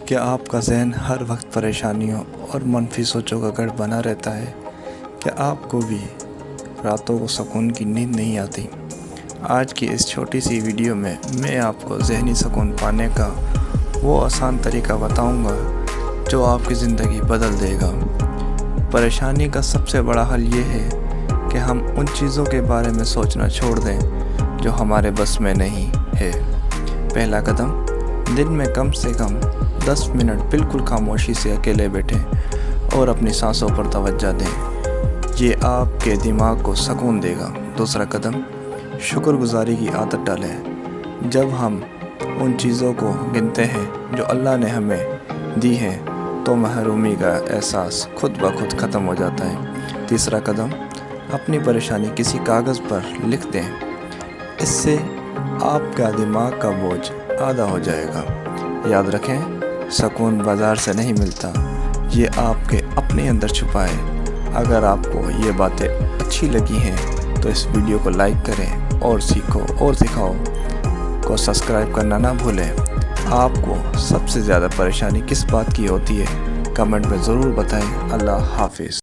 क्या आपका ज़हन हर वक्त परेशानियों और मनफी सोचों का गढ़ बना रहता है? क्या आपको भी रातों को सुकून की नींद नहीं आती? आज की इस छोटी सी वीडियो में मैं आपको ज़हनी सुकून पाने का वो आसान तरीका बताऊंगा जो आपकी ज़िंदगी बदल देगा। परेशानी का सबसे बड़ा हल ये है कि हम उन चीज़ों के बारे में सोचना छोड़ दें जो हमारे बस में नहीं है। पहला कदम, दिन में कम से कम 10 मिनट बिल्कुल खामोशी से अकेले बैठें और अपनी सांसों पर तवज्जो दें। ये आपके दिमाग को सुकून देगा। दूसरा कदम, शुक्रगुजारी की आदत डालें। जब हम उन चीज़ों को गिनते हैं जो अल्लाह ने हमें दी हैं तो महरूमी का एहसास खुद ब खुद ख़त्म हो जाता है। तीसरा कदम, अपनी परेशानी किसी कागज़ पर लिख दें। इससे आपका दिमाग का बोझ आधा हो जाएगा। याद रखें, सुकून बाज़ार से नहीं मिलता, ये आपके अपने अंदर छुपा है। अगर आपको ये बातें अच्छी लगी हैं तो इस वीडियो को लाइक करें और सीखो और सिखाओ को सब्सक्राइब करना ना भूलें। आपको सबसे ज़्यादा परेशानी किस बात की होती है कमेंट में ज़रूर बताएं। अल्लाह हाफिज़।